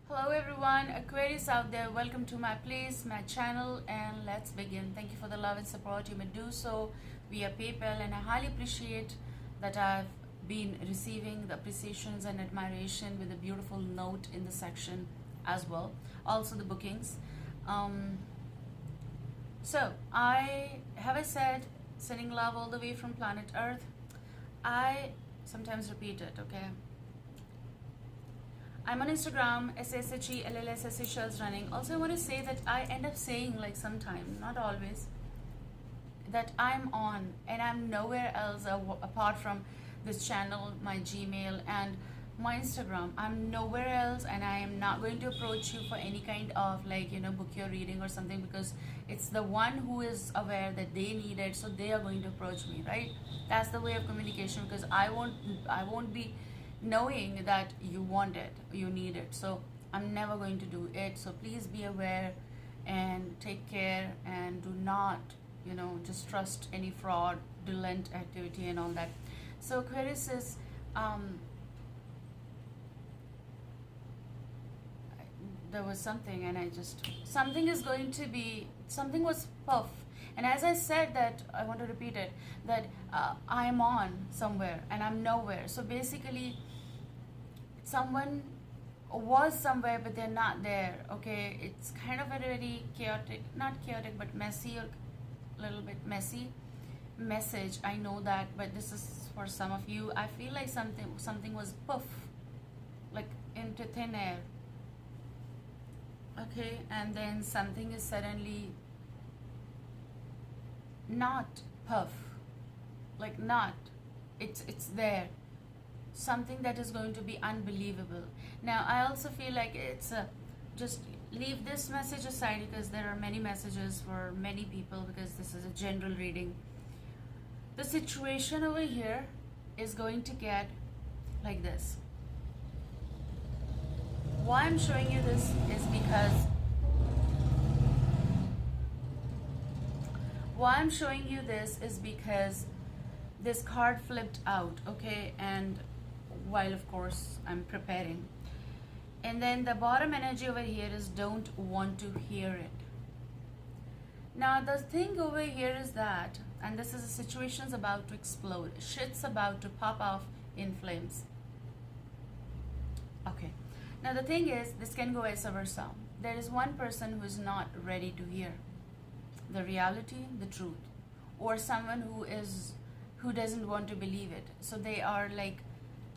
Hello everyone, Aquarius out there, welcome to my place, my channel, and let's begin. Thank you for the love and support. You may do so via PayPal, and I highly appreciate that I've been receiving the appreciations and admiration with a beautiful note in the section as well. Also the bookings. So I said, sending love all the way from planet Earth. I sometimes repeat it, okay? I'm on Instagram, sashellsspeaksmessages. Also, I want to say that I end up saying, like, sometime, not always, that I'm on and I'm nowhere else apart from this channel, my Gmail, and my Instagram. I'm nowhere else, and I am not going to approach you for any kind of, like, book your reading or something, because it's the one who is aware that they need it, so they are going to approach me, right? That's the way of communication, because I won't be knowing that you want it, you need it, so I'm never going to do it. So please be aware and take care, and do not just trust any fraudulent activity and all that. So Aquarius is there was something, and something was puff, and as I said that, I want to repeat it, that I'm on somewhere and I'm nowhere. So basically someone was somewhere but they're not there, okay? It's kind of a very chaotic, not chaotic, but messy, or a little bit messy message, I know that, but this is for some of you. I feel like something was poof, like into thin air, okay? And then something is suddenly not puff, like not, it's there, something that is going to be unbelievable. Now I also feel like it's just leave this message aside, because there are many messages for many people, because this is a general reading. The situation over here is going to get like this. Why I'm showing you this is because this card flipped out, okay? And while of course I'm preparing, and then the bottom energy over here is don't want to hear it. Now the thing over here is that, and this is a situation's about to explode, shit's about to pop off in flames, okay? Now the thing is, this can go vice versa. There is one person who is not ready to hear the reality, the truth, or someone who doesn't want to believe it. So they are like,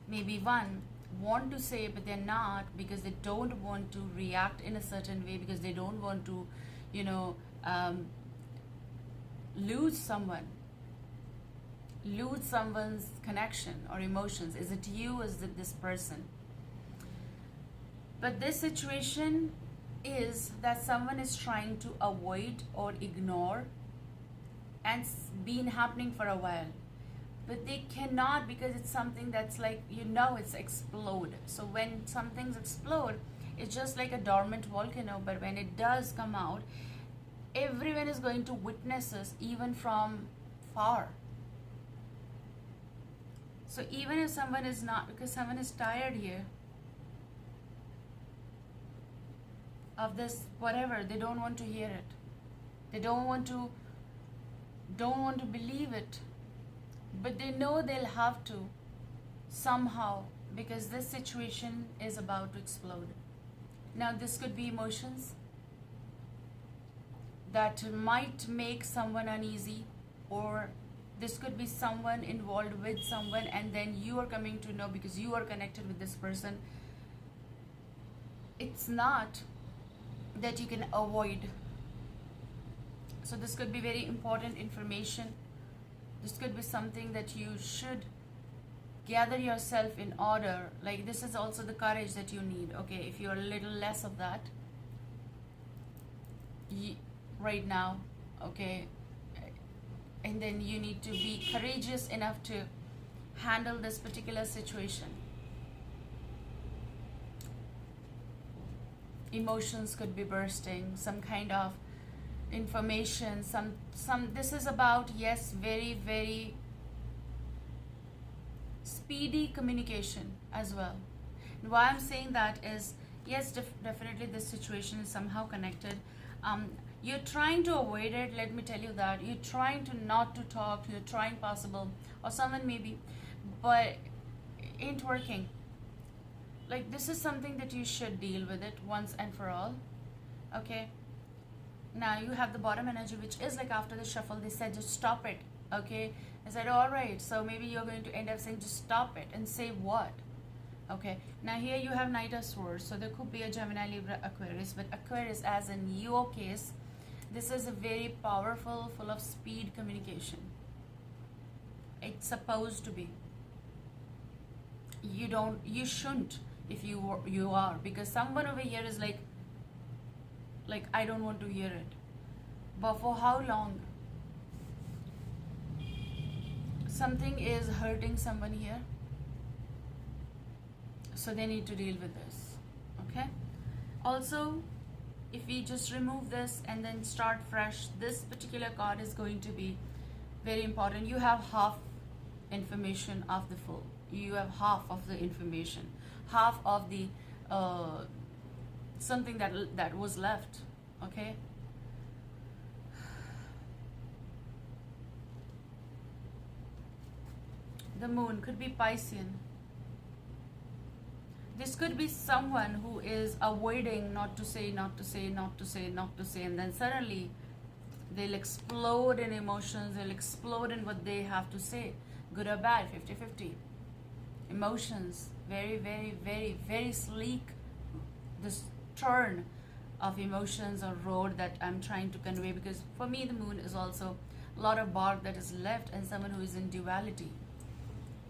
maybe one want to say but they're not, because they don't want to react in a certain way, because they don't want to lose someone's connection or emotions. Is it you? Is it this person? But this situation is that someone is trying to avoid or ignore, and it's been happening for a while, but they cannot, because it's something that's like, it's explode. So when some things explode, it's just like a dormant volcano, but when it does come out, everyone is going to witness us, even from far. So even if someone is not, because someone is tired here of this, whatever, they don't want to hear it, they don't want to believe it, but they know they'll have to somehow, because this situation is about to explode. Now this could be emotions that might make someone uneasy, or this could be someone involved with someone, and then you are coming to know because you are connected with this person. It's not that you can avoid. So this could be very important information. This could be something that you should gather yourself in order. Like, this is also the courage that you need, okay? If you're a little less of that right now, okay, and then you need to be courageous enough to handle this particular situation. Emotions could be bursting, some kind of information, this is about, yes, very, very speedy communication as well. And why I'm saying that is, Yes, definitely this situation is somehow connected. You're trying to avoid it, let me tell you that. You're trying to not to talk, you're trying possible, or someone maybe, but it ain't working. Like, this is something that you should deal with it once and for all. Okay, now you have the bottom energy, which is like after the shuffle they said just stop it. Okay, I said all right, so maybe you're going to end up saying just stop it, and say what? Okay, now here you have Knight of Swords, so there could be a Gemini, Libra, Aquarius, but Aquarius, as in your case, this is a very powerful, full of speed communication. It's supposed to be. You shouldn't if you are, because someone over here is like I don't want to hear it. But for how long? Something is hurting someone here, so they need to deal with this. Okay, also if we just remove this and then start fresh, this particular card is going to be very important. You have half information of the full. You have half of the information, half of the something that was left. Okay, the moon could be Piscean. This could be someone who is avoiding not to say, and then suddenly they'll explode in emotions, they'll explode in what they have to say, good or bad, 50-50. Emotions, very, very, very, very sleek, this turn of emotions or road that I'm trying to convey, because for me the moon is also a lot of bark that is left, and someone who is in duality.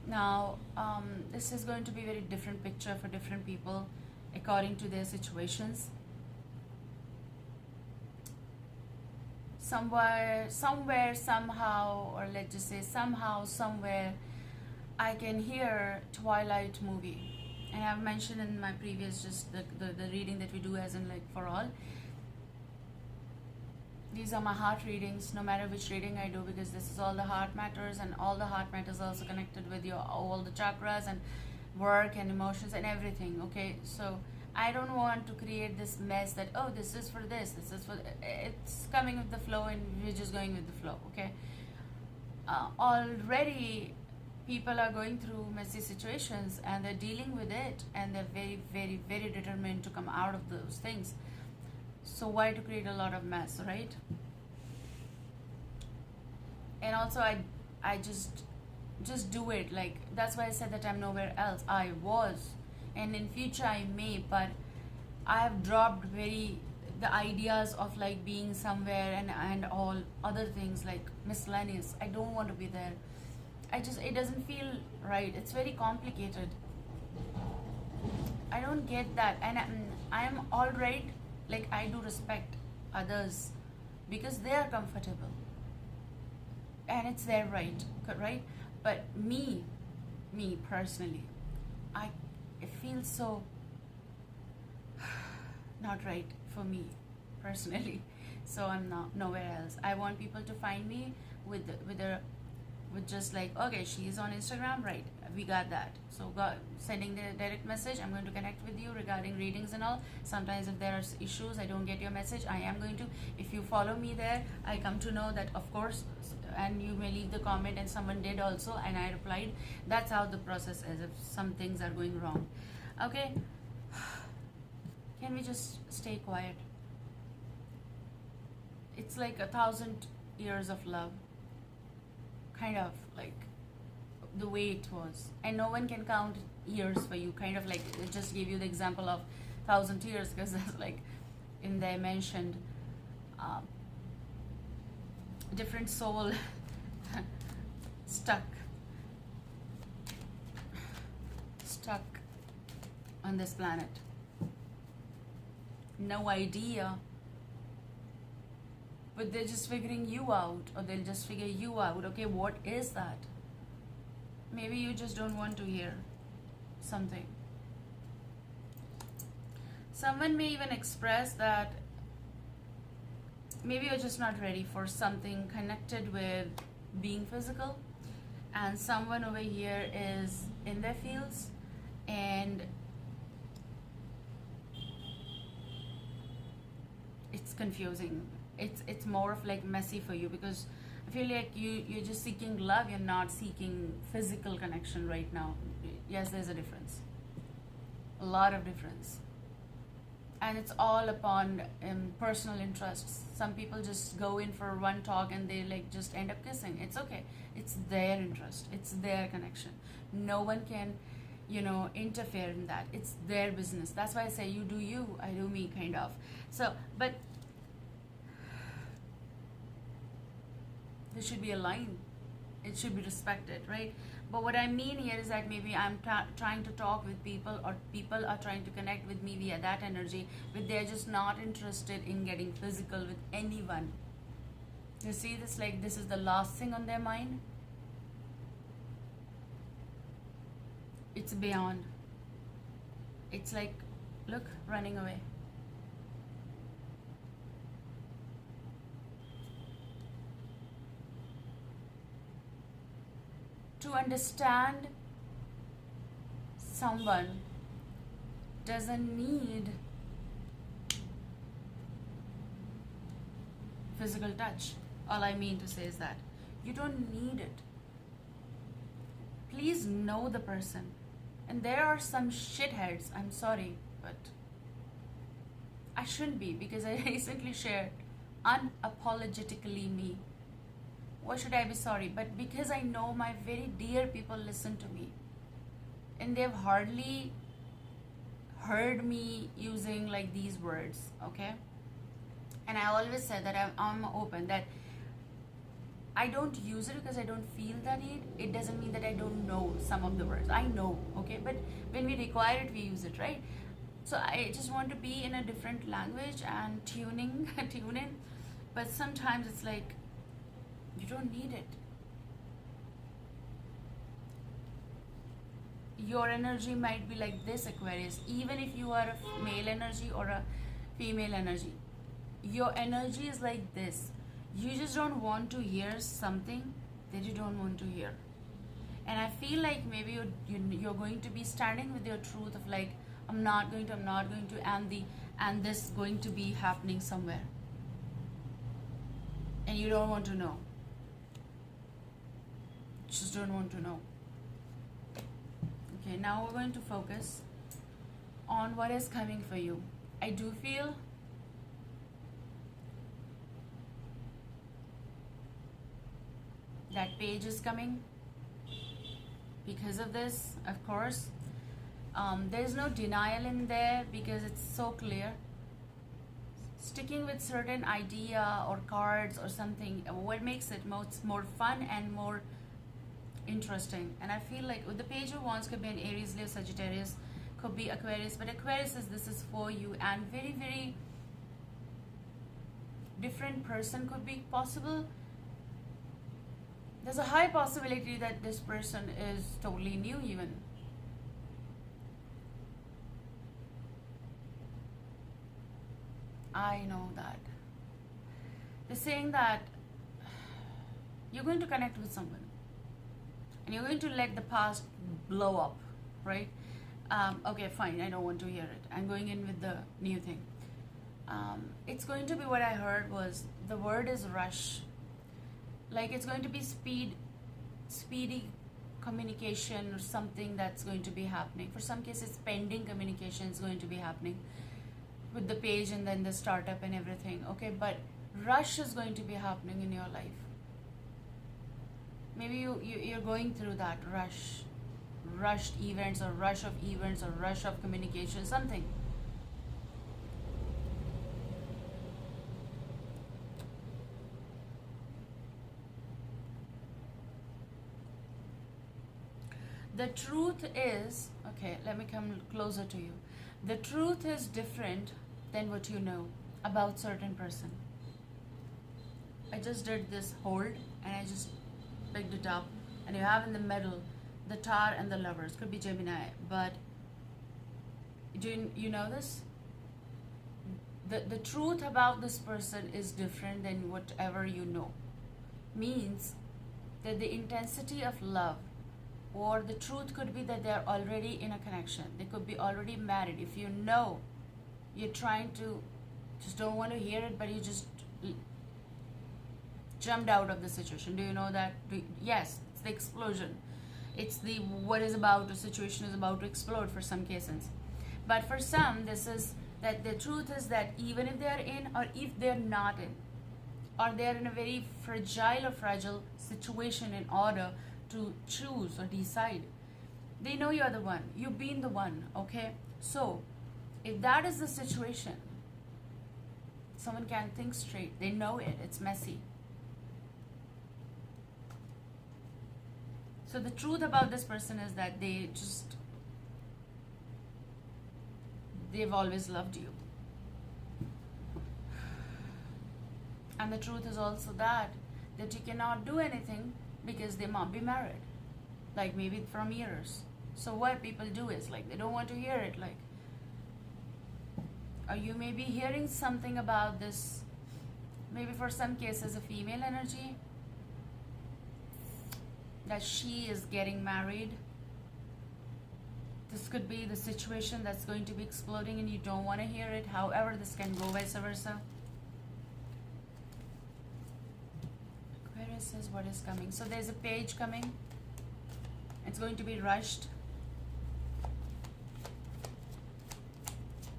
Now, this is going to be a very different picture for different people according to their situations. Somewhere, somehow, or let's just say somehow, somewhere, I can hear Twilight movie. And I've mentioned in my previous, just the reading that we do as in like for all. These are my heart readings, no matter which reading I do, because this is all the heart matters, and all the heart matters also connected with your all the chakras and work and emotions and everything. Okay, so I don't want to create this mess that, oh, this is for this is for, it's coming with the flow and we're just going with the flow. Okay, already people are going through messy situations and they're dealing with it, and they're very, very, very determined to come out of those things. So why to create a lot of mess, right? And also I just do it. Like, that's why I said that I'm nowhere else. I was, and in future I may, but I have dropped the ideas of like being somewhere and all other things like miscellaneous. I don't want to be there. It doesn't feel right. It's very complicated. I don't get that, and I'm all right. Like, I do respect others because they are comfortable and it's their right? But me personally, it feels so not right for me personally. So I'm not nowhere else. I want people to find me with just like, okay, she's on Instagram, right? We got that. So sending the direct message, I'm going to connect with you regarding readings and all. Sometimes if there are issues, I don't get your message, I am going to, if you follow me there, I come to know that, of course, and you may leave the comment and someone did also and I replied. That's how the process is if some things are going wrong. Okay, can we just stay quiet? It's like 1,000 years of love, kind of like the way it was, and no one can count years for you. Kind of like, it just gave you the example of 1,000 years, because that's like in there mentioned different soul stuck on this planet, no idea, but they're just figuring you out, or they'll just figure you out. Okay, what is that? Maybe you just don't want to hear something. Someone may even express that maybe you're just not ready for something connected with being physical, and someone over here is in their fields and confusing. It's more of like messy for you, because I feel like you're just seeking love, you're not seeking physical connection right now. Yes, there's a difference, a lot of difference, and it's all upon personal interests. Some people just go in for one talk and they like just end up kissing. It's okay, it's their interest, it's their connection. No one can, you know, interfere in that. It's their business. That's why I say you do you, I do me, kind of. So, but there should be a line, it should be respected, right? But what I mean here is that maybe I'm trying to talk with people, or people are trying to connect with me via that energy, but they're just not interested in getting physical with anyone. You see this, like this is the last thing on their mind. It's beyond. It's like, look, running away. To understand someone doesn't need physical touch. All I mean to say is that you don't need it. Please know the person. And there are some shitheads, I'm sorry, but I shouldn't be, because I recently shared unapologetically me. Why should I be sorry? But because I know my very dear people listen to me, and they've hardly heard me using like these words, okay? And I always said that I'm open, that I don't use it because I don't feel the need. It doesn't mean that I don't know some of the words. I know, okay? But when we require it, we use it, right? So I just want to be in a different language and tune in. But sometimes it's like, you don't need it. Your energy might be like this, Aquarius. Even if you are a male energy or a female energy, your energy is like this. You just don't want to hear something that you don't want to hear. And I feel like maybe you're going to be standing with your truth of like, I'm not going to, and this going to be happening somewhere. And you don't want to know. Just don't want to know. Okay, now we're going to focus on what is coming for you. I do feel that page is coming because of this, of course. There's no denial in there because it's so clear. Sticking with certain idea or cards or something, what makes it more fun and more interesting. And I feel like with the Page of Wands, could be an Aries, Leo, Sagittarius, could be Aquarius, but Aquarius is, this is for you, and very, very different person could be possible. There's a high possibility that this person is totally new even. I know that. They're saying that you're going to connect with someone and you're going to let the past blow up, right? Okay, fine, I don't want to hear it. I'm going in with the new thing. It's going to be, what I heard was, the word is rush. Like it's going to be speedy communication or something that's going to be happening. For some cases, pending communication is going to be happening with the page and then the startup and everything. Okay, but rush is going to be happening in your life. Maybe you're going through that rushed events, or rush of events, or rush of communication, something. The truth is, okay, let me come closer to you. The truth is different than what you know about certain person. I just did this hold and I just picked it up, and you have in the middle the Tower and the Lovers. Could be Gemini, but do you know this? The truth about this person is different than whatever you know. Means that the intensity of love, or the truth could be that they're already in a connection. They could be already married. If you know, you're trying to just don't want to hear it, but you just jumped out of the situation. Do you know that? Yes, it's the explosion. It's the the situation is about to explode for some cases. But for some, this is that the truth is that even if they are in, or if they're not in, or they're in a very fragile situation in order to choose or decide, they know you're the one. You've been the one, okay? So, if that is the situation, someone can't think straight. They know it. It's messy. So the truth about this person is that they've always loved you. And the truth is also that you cannot do anything because they might be married. Like maybe from years. So what people do is like, they don't want to hear it. Like, or you may be hearing something about this, maybe for some cases a female energy, that she is getting married. This could be the situation that's going to be exploding and you don't want to hear it. However, this can go vice versa. Aquarius says what is coming. So there's a page coming. It's going to be rushed.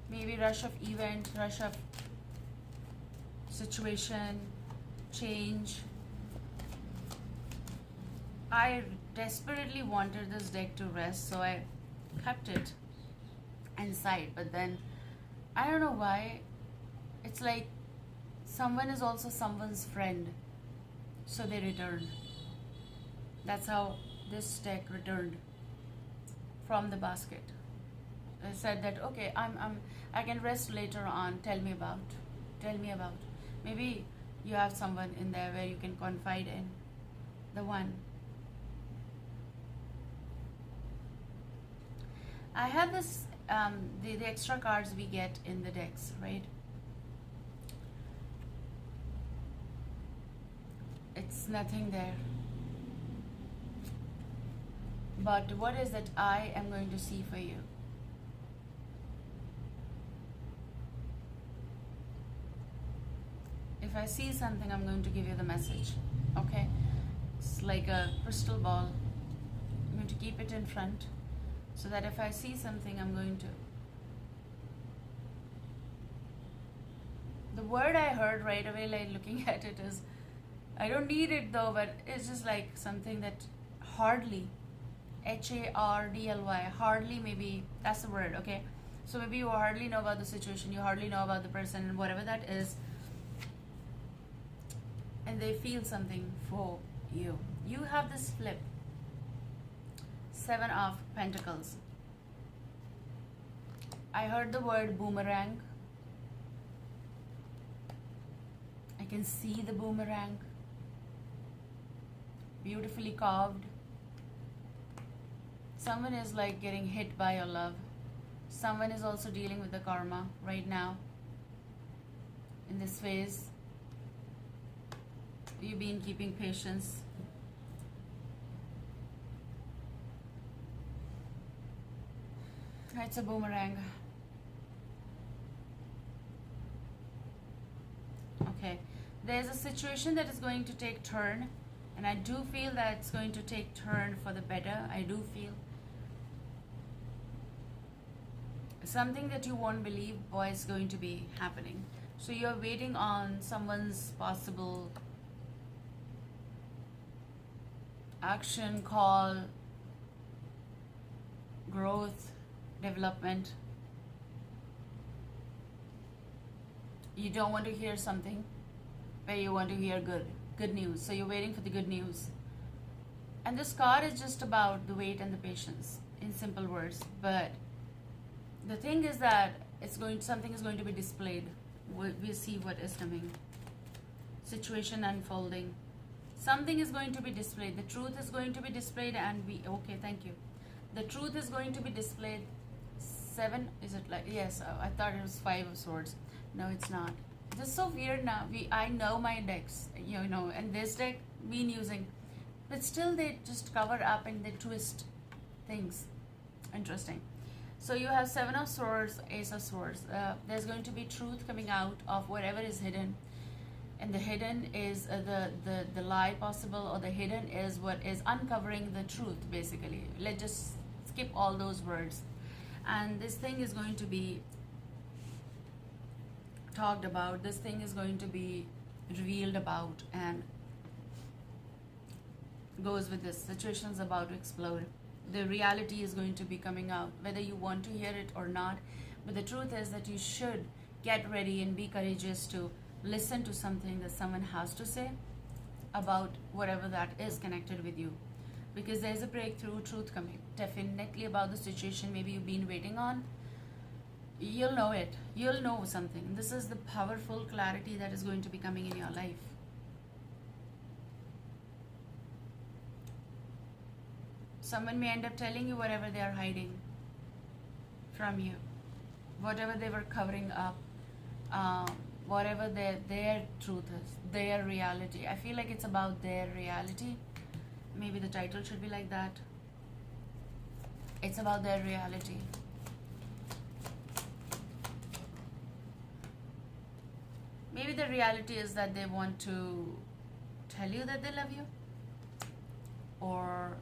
Maybe rush of event, rush of situation, change. I desperately wanted this deck to rest, so I kept it inside. But then, I don't know why, it's like someone is also someone's friend, so they returned. That's how this deck returned from the basket. I said that, okay, I can rest later on. Tell me about. Maybe you have someone in there where you can confide in. The one. I have this, the extra cards we get in the decks, right? It's nothing there. But what is that I am going to see for you? If I see something, I'm going to give you the message, okay? It's like a crystal ball. I'm going to keep it in front, so that if I see something, I'm going to. The word I heard right away, like looking at it, is, I don't need it though, but it's just like something that hardly, H-A-R-D-L-Y, hardly, maybe, that's the word, okay? So maybe you hardly know about the situation, you hardly know about the person, and whatever that is, and they feel something for you. You have this flip. 7 of Pentacles. I heard the word boomerang. I can see the boomerang. Beautifully carved. Someone is like getting hit by your love. Someone is also dealing with the karma right now. In this phase. You've been keeping patience. It's a boomerang. Okay. There's a situation that is going to take turn. And I do feel that it's going to take turn for the better. I do feel. Something that you won't believe, boy, is going to be happening. So you're waiting on someone's possible action, call, growth, development. You don't want to hear something, but you want to hear good news. So you're waiting for the good news. And this card is just about the wait and the patience, in simple words. But the thing is that something is going to be displayed. We'll see what is coming. Situation unfolding. Something is going to be displayed. The truth is going to be displayed, and okay, thank you. The truth is going to be displayed. 7, is it like, yes, I thought it was 5 of Swords. No, it's not. This is so weird now. I know my decks, you know, and this deck been using, but still they just cover up and they twist things. Interesting. So you have Seven of Swords, Ace of Swords. There's going to be truth coming out of whatever is hidden. And the hidden is the lie possible, or the hidden is what is uncovering the truth, basically. Let's just skip all those words. And this thing is going to be talked about. This thing is going to be revealed about, and goes with this. Situation is about to explode. The reality is going to be coming out, whether you want to hear it or not. But the truth is that you should get ready and be courageous to listen to something that someone has to say about whatever that is connected with you, because there's a breakthrough truth coming definitely about the situation maybe you've been waiting on. You'll know it. You'll know something. This is the powerful clarity that is going to be coming in your life. Someone may end up telling you whatever they are hiding from you, whatever they were covering up, whatever their truth is, their reality. I feel like it's about their reality. Maybe the title should be like that. It's about their reality. Maybe the reality is that they want to tell you that they love you, or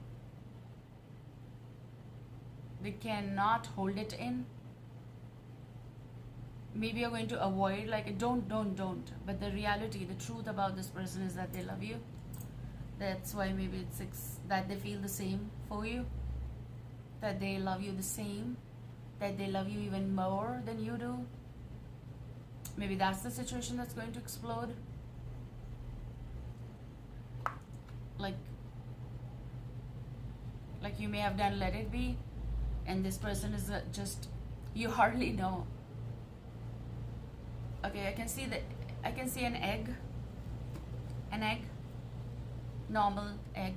they cannot hold it in. Maybe you're going to avoid, like, don't. But the reality, the truth about this person is that they love you. That's why maybe it's that they feel the same for you, that they love you the same, that they love you even more than you do. Maybe that's the situation that's going to explode. Like you may have done Let It Be, and this person is just, you hardly know. Okay, I can see an egg, normal egg,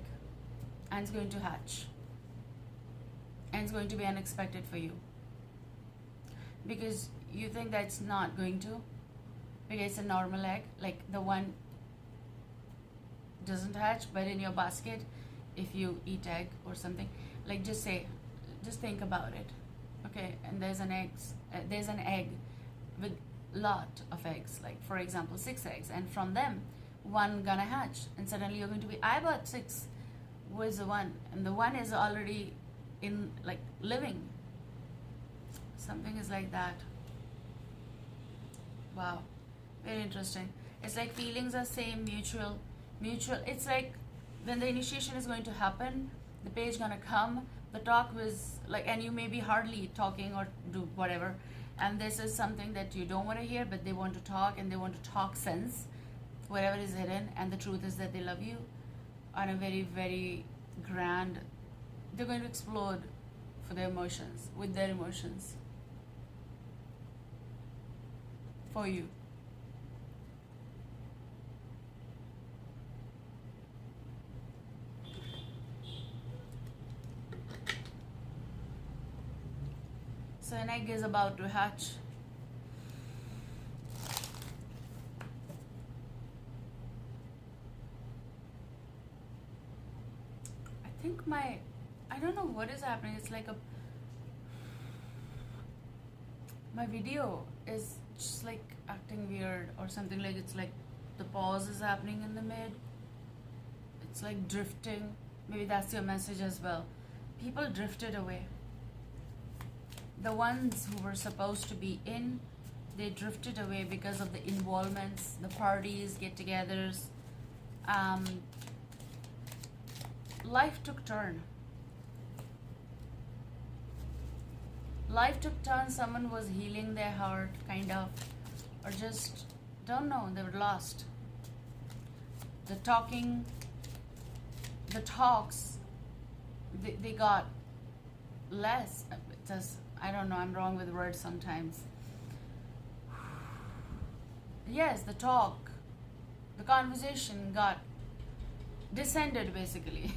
and it's going to hatch, and it's going to be unexpected for you, because you think that it's not going to, because it's a normal egg, like the one doesn't hatch. But in your basket, if you eat egg or something, like just think about it, okay? And there's an egg with lot of eggs, like for example 6 eggs, and from them one gonna hatch, and suddenly you're going to be, I bought 6, where's the one? And the one is already in, like, living. Something is like that. Wow, very interesting. It's like feelings are same, mutual. It's like when the initiation is going to happen, the page gonna come, the talk was like, and you may be hardly talking or do whatever, and this is something that you don't want to hear, but they want to talk, and they want to talk sense, whatever is hidden. And the truth is that they love you on a very, very grand, they're going to explode for their emotions, with their emotions for you. So an egg is about to hatch. I think I don't know what is happening. It's like my video is just like acting weird or something, like it's like the pause is happening in the mid. It's like drifting. Maybe that's your message as well. People drifted away. The ones who were supposed to be in, they drifted away because of the involvements, the parties, get-togethers. Life took turn. Life took turn. Someone was healing their heart, kind of, or just, don't know, they were lost. The talks, they got less. Just, I don't know, I'm wrong with words sometimes. Yes, the talk, the conversation got descended, basically.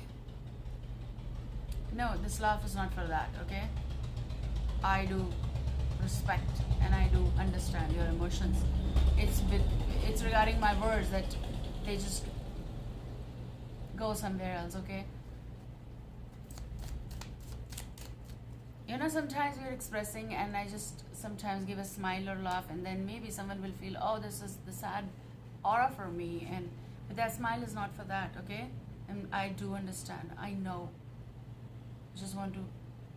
No, this laugh is not for that, okay? I do respect and I do understand your emotions. It's regarding my words that they just go somewhere else, okay? You know, sometimes we're expressing and I just sometimes give a smile or laugh, and then maybe someone will feel, oh, this is the sad aura for me, and but that smile is not for that, okay? And I do understand, I know. Just want to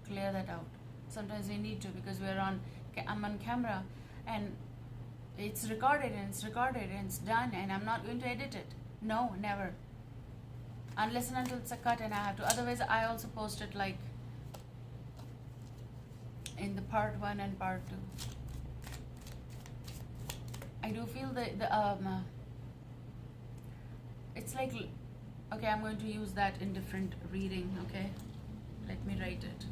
clear that out. Sometimes we need to, because I'm on camera and it's recorded and it's done, and I'm not going to edit it. No, never. Unless and until it's a cut and I have to. Otherwise, I also post it like in the part 1 and part 2. I do feel it's like, okay, I'm going to use that in different reading, okay? Let me write it.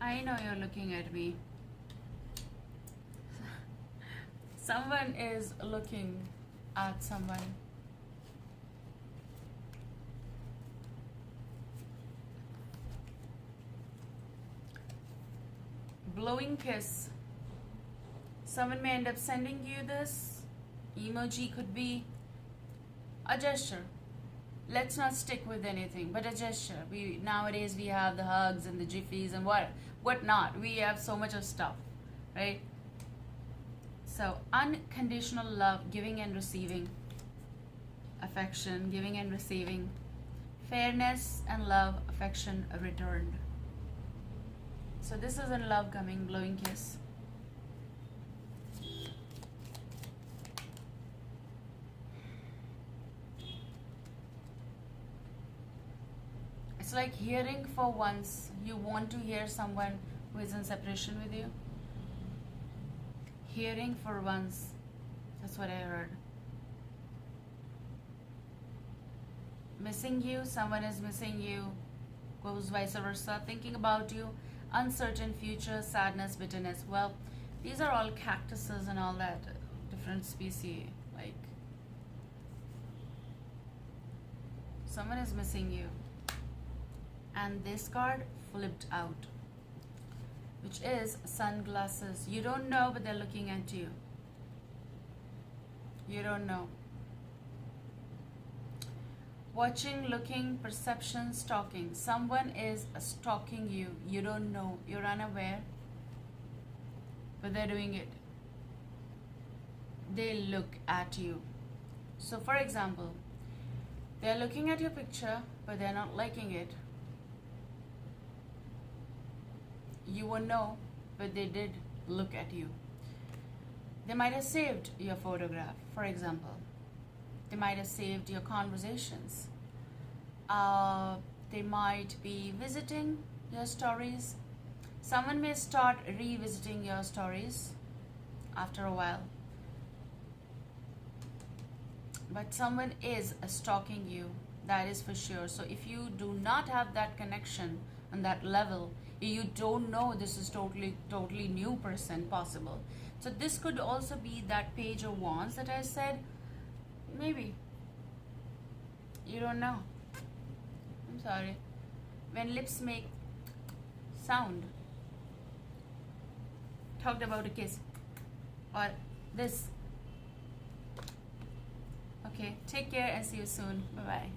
I know you're looking at me. Someone is looking at someone. Blowing kiss. Someone may end up sending you this emoji, could be a gesture. Let's not stick with anything, but a gesture. Nowadays we have the hugs and the jiffies and what not. We have so much of stuff, right? So unconditional love, giving and receiving, affection, giving and receiving, fairness and love, affection returned. So this is in love coming, blowing kiss. It's like hearing for once. You want to hear someone who is in separation with you. Hearing for once. That's what I heard. Missing you. Someone is missing you. Goes vice versa. Thinking about you. Uncertain future. Sadness, bitterness. Well, these are all cactuses and all that. Different species. Like, someone is missing you. And this card flipped out, which is sunglasses. You don't know, but they're looking at you. You don't know. Watching, looking, perception, stalking. Someone is stalking you. You don't know. You're unaware, but they're doing it. They look at you. So for example, they're looking at your picture, but they're not liking it. You won't know, but they did look at you. They might have saved your photograph, for example. They might have saved your conversations. They might be visiting your stories. Someone may start revisiting your stories after a while. But someone is stalking you, that is for sure. So if you do not have that connection on that level, you don't know, this is totally new person possible. So this could also be that Page of Wands that I said. Maybe. You don't know. I'm sorry. When lips make sound. Talked about a kiss. Or this. Okay, take care and see you soon. Bye-bye.